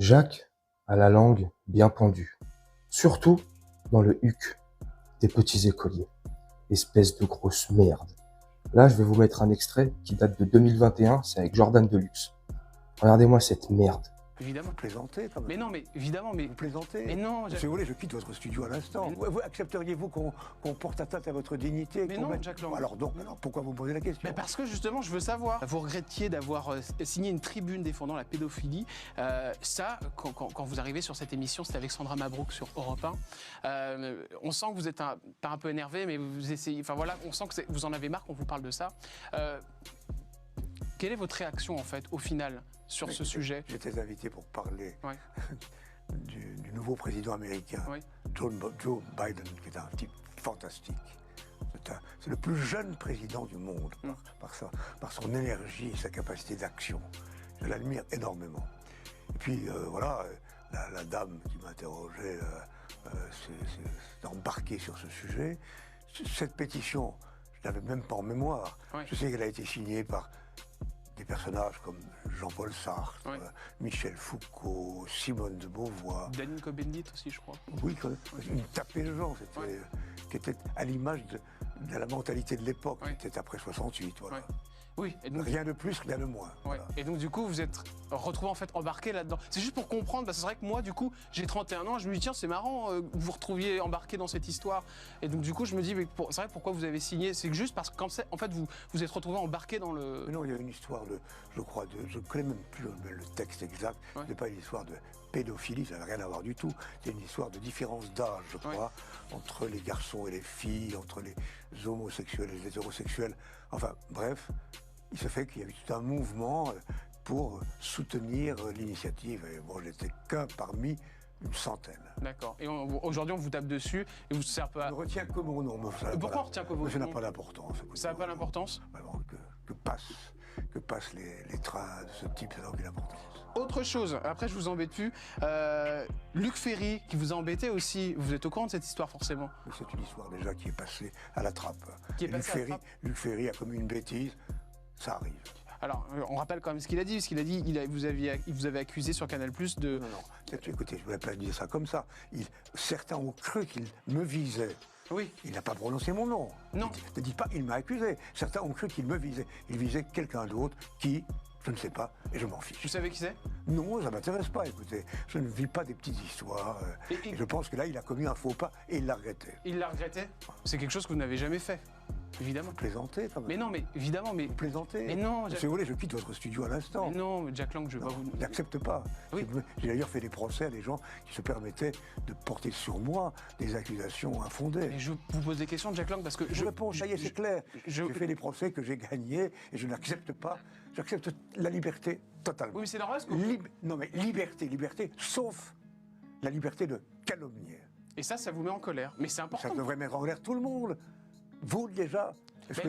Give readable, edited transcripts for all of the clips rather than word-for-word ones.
Jacques a la langue bien pendue, surtout dans le huc des petits écoliers. Espèce de grosse merde. Là, je vais vous mettre un extrait qui date de 2021, c'est avec Jordan Deluxe. Regardez-moi cette merde. Évidemment. Vous plaisantez quand même. Mais non, mais évidemment, mais... Vous plaisantez. Mais non, Si vous voulez, je quitte votre studio à l'instant. Mais... Vous accepteriez-vous qu'on porte atteinte à votre dignité? Mais non, Jack Lang. Alors donc, pourquoi vous me posez la question? Mais parce que justement, je veux savoir. Vous regrettiez d'avoir signé une tribune défendant la pédophilie. Ça, quand vous arrivez sur cette émission, c'était Alexandra Mabrouk sur Europe 1. On sent que vous êtes pas un peu énervé, mais vous essayez... Enfin voilà, on sent que vous en avez marre qu'on vous parle de ça. Quelle est votre réaction, en fait, au final, sur ce sujet? J'étais invité pour parler du nouveau président américain, Joe Biden, qui est un type fantastique. C'est le plus jeune président du monde, par son énergie et sa capacité d'action. Je l'admire énormément. Et puis, voilà, la dame qui m'interrogeait s'est embarquée sur ce sujet. Cette pétition, je ne l'avais même pas en mémoire. Je sais qu'elle a été signée par des personnages comme Jean-Paul Sartre, Michel Foucault, Simone de Beauvoir. Daniel Cohn-Bendit aussi, je crois. Oui, une tapée de gens, qui était à l'image de la mentalité de l'époque, qui était après 68. Voilà. Oui, et donc, rien de plus, rien de moins. Voilà. Et donc du coup, vous êtes retrouvé en fait embarqué là-dedans. C'est juste pour comprendre, parce que c'est vrai que moi, du coup, j'ai 31 ans, je me dis tiens, c'est marrant que vous vous retrouviez embarqué dans cette histoire. Et donc du coup, je me dis, c'est vrai, pourquoi vous avez signé? C'est juste parce que en fait, vous êtes retrouvé embarqué dans le... Mais non, il y a une histoire de, je crois, je ne connais même plus le texte exact. Ce n'est pas une histoire de pédophilie, ça n'a rien à voir du tout. C'est une histoire de différence d'âge, je crois, entre les garçons et les filles, entre les homosexuels et les hétérosexuels. Enfin, bref. Il se fait qu'il y avait tout un mouvement pour soutenir l'initiative. Et bon, j'étais qu'un parmi une centaine. D'accord. Et aujourd'hui, on vous tape dessus et vous c'est un peu... On ne retient que mon nom. Pourquoi on retient que vos noms? Ça n'a pas d'importance. Ça n'a pas d'importance? Que passent les trains de ce type, ça n'a aucune importance. Autre chose, après je vous embête plus, Luc Ferry, qui vous a embêté aussi, vous êtes au courant de cette histoire forcément? C'est une histoire déjà qui est passée à la trappe. Luc Ferry a commis une bêtise. Ça arrive. Alors, on rappelle quand même ce qu'il a dit, il vous avait accusé sur Canal+ de... Non, écoutez, je ne voulais pas dire ça comme ça. Certains ont cru qu'il me visait. Oui. Il n'a pas prononcé mon nom. Non. Ne dites pas, il m'a accusé. Certains ont cru qu'il me visait. Il visait quelqu'un d'autre qui, je ne sais pas, et je m'en fiche. Vous savez qui c'est? Non, ça ne m'intéresse pas, écoutez. Je ne vis pas des petites histoires. Et je pense que là, il a commis un faux pas et il l'a regretté. Il l'a regretté? C'est quelque chose que vous n'avez jamais fait. Évidemment. Vous plaisantez quand même. Mais non, mais évidemment, mais... Vous plaisantez. Mais non, Si vous voulez, je quitte votre studio à l'instant. Mais non, Jack Lang, je vais pas vous... N'accepte pas. Oui. J'ai d'ailleurs fait des procès à des gens qui se permettaient de porter sur moi des accusations infondées. Et je vous pose des questions, Jack Lang, parce que... Je réponds, ça y est, c'est clair. J'ai fait des procès que j'ai gagnés et je n'accepte pas. J'accepte la liberté totalement. Oui, mais c'est normal, ce que... Non, mais liberté, sauf la liberté de calomnier. Et ça vous met en colère. Mais c'est important. Ça devrait mettre en colère tout le monde. Vous, déjà. Est-ce que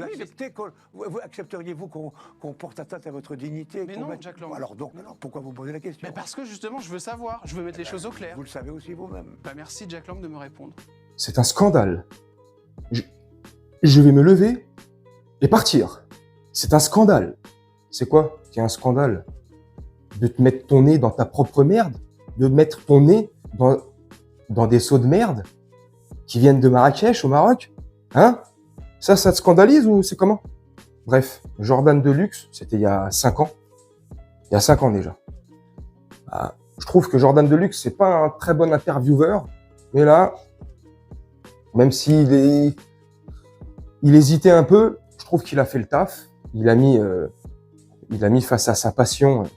vous accepteriez-vous qu'on porte atteinte à votre dignité? Mais non, Jack Lang. Alors donc, pourquoi vous me posez la question? Mais parce que justement, je veux savoir. Je veux mettre les choses au clair. Vous le savez aussi vous-même. Merci, Jack Lang, de me répondre. C'est un scandale. Je vais me lever et partir. C'est un scandale. C'est quoi qui est un scandale? De te mettre ton nez dans ta propre merde? De mettre ton nez dans des seaux de merde qui viennent de Marrakech, au Maroc? Hein? Ça te scandalise ou c'est comment? Bref, Jordan Deluxe, c'était il y a 5 ans. Il y a 5 ans déjà. Je trouve que Jordan Deluxe, c'est pas un très bon intervieweur. Mais là, même s'il hésitait un peu, je trouve qu'il a fait le taf. Il a mis face à sa passion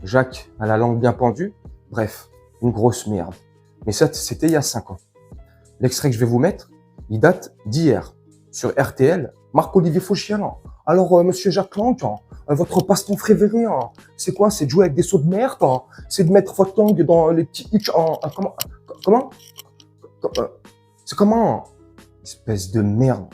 Jacques à la langue bien pendue. Bref, une grosse merde. Mais ça, c'était il y a 5 ans. L'extrait que je vais vous mettre, il date d'hier. Sur RTL, Marc-Olivier Fauchialan. Alors, monsieur Jack Lang, votre passe-temps préféré, c'est quoi? C'est de jouer avec des seaux de merde, c'est de mettre votre langue dans les petits hitch comment? C'est comment? Espèce de merde.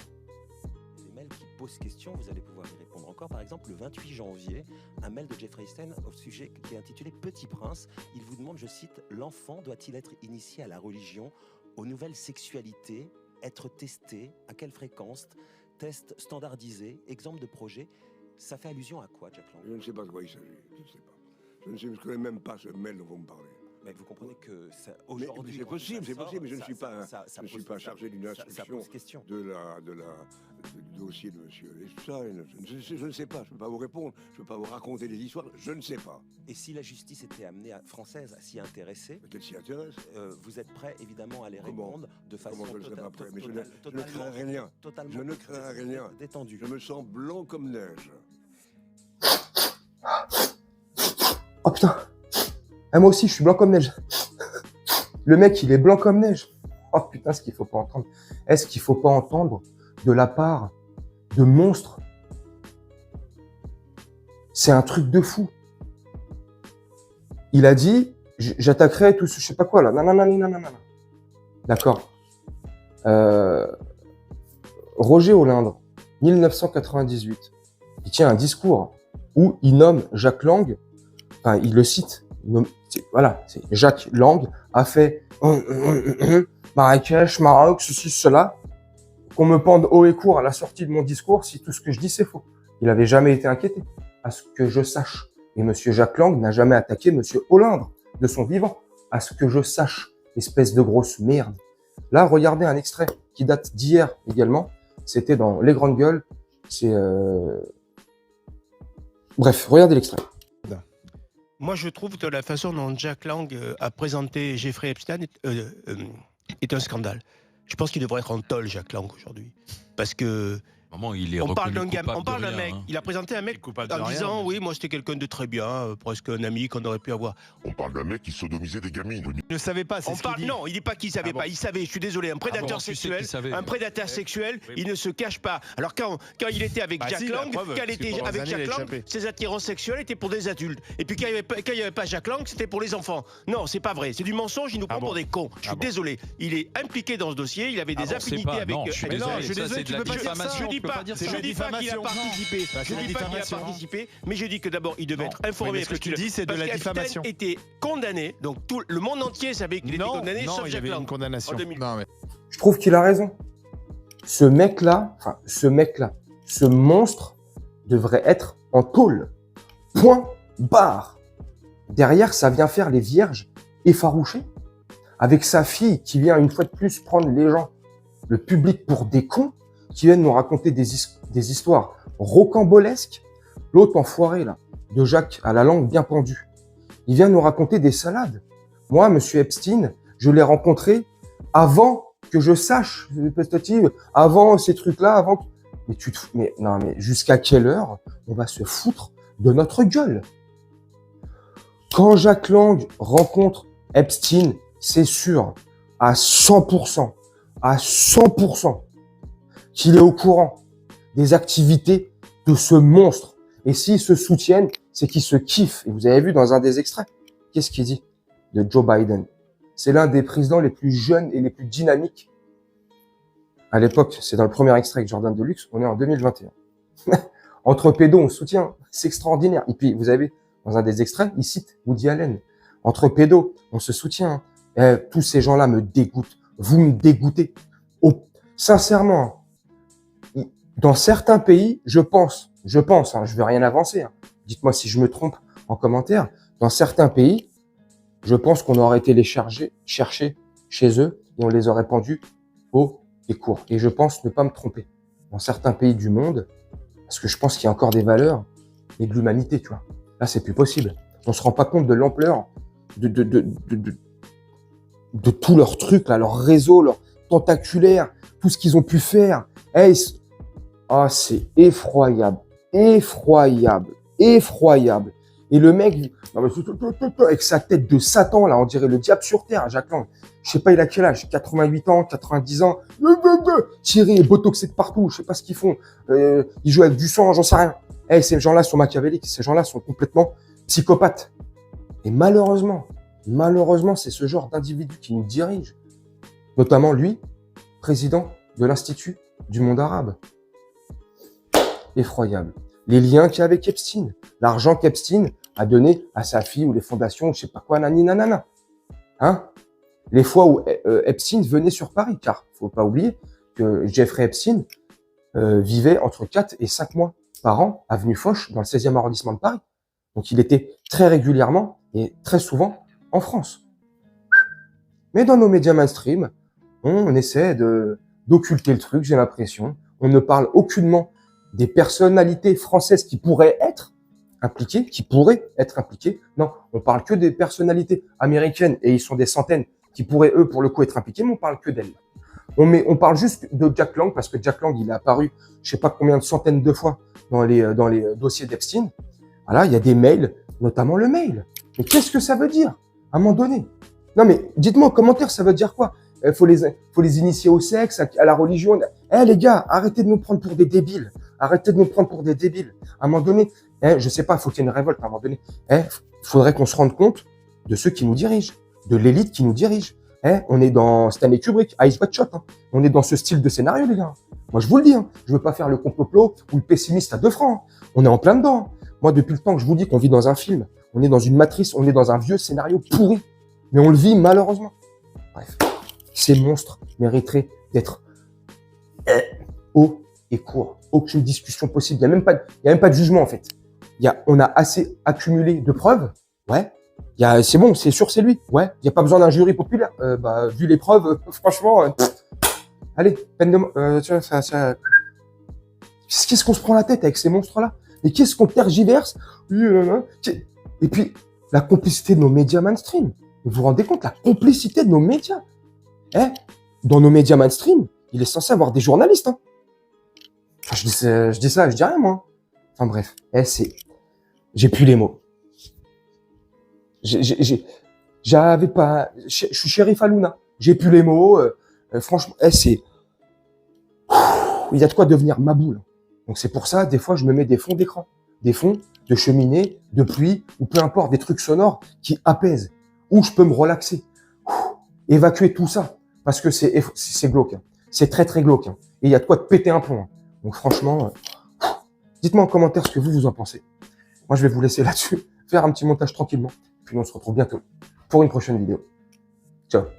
Des mails qui posent question, vous allez pouvoir y répondre encore. Par exemple, le 28 janvier, un mail de Jeffrey Epstein au sujet qui est intitulé Petit Prince. Il vous demande, je cite, « L'enfant doit-il être initié à la religion, aux nouvelles sexualités, être testé, à quelle fréquence, test standardisé, exemple de projet ?» Ça fait allusion à quoi, Jack Lang? Je ne sais pas de quoi il s'agit. Je ne sais pas. Je ne connais même pas ce mail dont vous me parlez. Mais vous comprenez que aujourd'hui, c'est possible, mais je ne suis pas chargé d'une instruction du dossier de monsieur. Et tout ça, je ne sais pas, je ne peux pas vous répondre, je ne peux pas vous raconter des histoires, je ne sais pas. Et si la justice était amenée française à s'y intéresser, qu'elle s'y intéresse, vous êtes prêt évidemment à les répondre de façon Comment je ne serais pas prêt, mais je ne crains rien. Je ne crains rien. Détendu. Je me sens blanc comme neige. Oh putain. Ah, moi aussi, je suis blanc comme neige. Le mec, il est blanc comme neige. Oh putain, ce qu'il faut pas entendre. Est-ce qu'il faut pas entendre de la part de monstres? C'est un truc de fou. Il a dit, j'attaquerai tout ce, je sais pas quoi là. Non. D'accord. Roger Olindre, 1998. Il tient un discours où il nomme Jack Lang. Enfin, il le cite. Voilà, c'est Jacques Lang a fait Marrakech, Maroc, ceci, cela. Qu'on me pende haut et court à la sortie de mon discours si tout ce que je dis c'est faux. Il avait jamais été inquiété, à ce que je sache. Et monsieur Jacques Lang n'a jamais attaqué monsieur Olindre de son vivant, à ce que je sache. Espèce de grosse merde. Là, regardez un extrait qui date d'hier également. C'était dans Les Grandes Gueules. C'est bref, regardez l'extrait. Moi, je trouve que la façon dont Jack Lang a présenté Jeffrey Epstein est un scandale. Je pense qu'il devrait être en tôle, Jack Lang, aujourd'hui. Parce que on parle d'un mec, il a présenté un mec en disant oui, moi c'était quelqu'un de très bien, presque un ami qu'on aurait pu avoir. On parle d'un mec qui sodomisait des gamines. Il ne savait pas, c'est ce qu'il dit. Non, il dit pas qu'il savait pas, il savait, je suis désolé, un prédateur sexuel, il ne se cache pas. Alors quand il était avec Jack Lang, ses attirances sexuelles étaient pour des adultes. Et puis quand il n'y avait pas Jack Lang, c'était pour les enfants. Non, c'est pas vrai, c'est du mensonge, il nous prend pour des cons. Je suis désolé, il est impliqué dans ce dossier, il avait des affinités avec... Non, je suis désolé, tu peux pas dire ça. Je dis pas qu'il a participé. Je dis pas qu'il a participé, mais je dis que d'abord il devait être informé. Ce que tu dis, c'est de la diffamation. Il était condamné, donc tout le monde entier savait qu'il était condamné, sauf Jack Lang. Je trouve qu'il a raison. Ce mec-là, ce monstre devrait être en tôle. Point barre. Derrière, ça vient faire les vierges effarouchées. Avec sa fille qui vient une fois de plus prendre les gens, le public pour des cons, qui viennent nous raconter des histoires rocambolesques. L'autre enfoiré, là, de Jacques à la langue bien pendue. Il vient nous raconter des salades. Moi, monsieur Epstein, je l'ai rencontré avant que je sache, avant ces trucs-là, avant que... Mais jusqu'à quelle heure on va se foutre de notre gueule? Quand Jack Lang rencontre Epstein, c'est sûr, à 100%, qu'il est au courant des activités de ce monstre. Et s'ils se soutiennent, c'est qu'ils se kiffent. Et vous avez vu dans un des extraits, qu'est-ce qu'il dit de Joe Biden? C'est l'un des présidents les plus jeunes et les plus dynamiques. À l'époque, c'est dans le premier extrait avec Jordan Deluxe, on est en 2021. Entre pédos, on se soutient, c'est extraordinaire. Et puis, vous avez, dans un des extraits, il cite Woody Allen. Entre pédos, on se soutient. Tous ces gens-là me dégoûtent. Vous me dégoûtez. Sincèrement, dans certains pays, je pense, je veux rien avancer. Dites-moi si je me trompe en commentaire. Dans certains pays, je pense qu'on aurait été les chercher chez eux et on les aurait pendus haut et court. Et je pense ne pas me tromper. Dans certains pays du monde, parce que je pense qu'il y a encore des valeurs et de l'humanité, tu vois. Là, c'est plus possible. On se rend pas compte de l'ampleur de tous leurs trucs, là, leur réseau, leur tentaculaire, tout ce qu'ils ont pu faire. C'est effroyable. Et le mec, avec sa tête de Satan, là, on dirait le diable sur terre, Jack Lang. Je sais pas, il a quel âge, 88 ans, 90 ans, tiré et botoxé de partout, je sais pas ce qu'ils font. Ils jouent avec du sang, j'en sais rien. Ces gens-là sont machiavéliques, ces gens-là sont complètement psychopathes. Et malheureusement, c'est ce genre d'individu qui nous dirige. Notamment lui, président de l'Institut du monde arabe. Effroyable. Les liens qu'il y a avec Epstein. L'argent qu'Epstein a donné à sa fille ou les fondations, je sais pas quoi, nanana. Les fois où Epstein venait sur Paris, car faut pas oublier que Jeffrey Epstein vivait entre 4 et 5 mois par an, avenue Foch, dans le 16e arrondissement de Paris. Donc, il était très régulièrement et très souvent en France. Mais dans nos médias mainstream, on essaie d'occulter le truc, j'ai l'impression. On ne parle aucunement des personnalités françaises qui pourraient être impliquées, Non, on parle que des personnalités américaines, et ils sont des centaines, qui pourraient, eux, pour le coup, être impliqués, mais on parle que d'elles. On parle juste de Jack Lang, parce que Jack Lang, il est apparu, je sais pas combien de centaines de fois dans les dossiers d'Epstein. Voilà, il y a des mails, notamment le mail. Mais qu'est-ce que ça veut dire, à un moment donné? Non, mais dites-moi en commentaire, ça veut dire quoi? Faut les initier au sexe, à la religion. Les gars, arrêtez de nous prendre pour des débiles. Arrêtez de nous prendre pour des débiles. À un moment donné, je sais pas, faut qu'il y ait une révolte à un moment donné. Faudrait qu'on se rende compte de ceux qui nous dirigent, de l'élite qui nous dirige. On est dans Stanley Kubrick, Eyes Wide Shut. On est dans ce style de scénario, les gars. Moi, je vous le dis. Je veux pas faire le complot ou le pessimiste à 2 francs. On est en plein dedans. Moi, depuis le temps que je vous dis qu'on vit dans un film, on est dans une matrice, on est dans un vieux scénario pourri. Mais on le vit malheureusement. Bref, ces monstres mériteraient d'être haut et court. Aucune discussion possible. Il y a même pas de jugement en fait. On a assez accumulé de preuves. Ouais. C'est bon, c'est sûr, c'est lui. Ouais. Il y a pas besoin d'un jury populaire. Vu les preuves, franchement, allez, peine de. Qu'est-ce qu'on se prend la tête avec ces monstres-là? Et qu'est-ce qu'on tergiverse? Et puis la complicité de nos médias mainstream. Vous vous rendez compte, la complicité de nos médias. Dans nos médias mainstream, il est censé avoir des journalistes. Enfin, je dis ça, je dis rien, moi. Enfin bref, j'ai plus les mots. J'avais pas, je suis shérif Halouna. J'ai plus les mots. Franchement, il y a de quoi devenir ma boule. Donc c'est pour ça, des fois, je me mets des fonds d'écran, des fonds de cheminée, de pluie, ou peu importe, des trucs sonores qui apaisent, où je peux me relaxer, évacuer tout ça, parce que c'est glauque. C'est très très glauque. Et il y a de quoi te péter un plomb. Donc franchement, dites-moi en commentaire ce que vous en pensez. Moi, je vais vous laisser là-dessus, faire un petit montage tranquillement. Puis on se retrouve bientôt pour une prochaine vidéo. Ciao.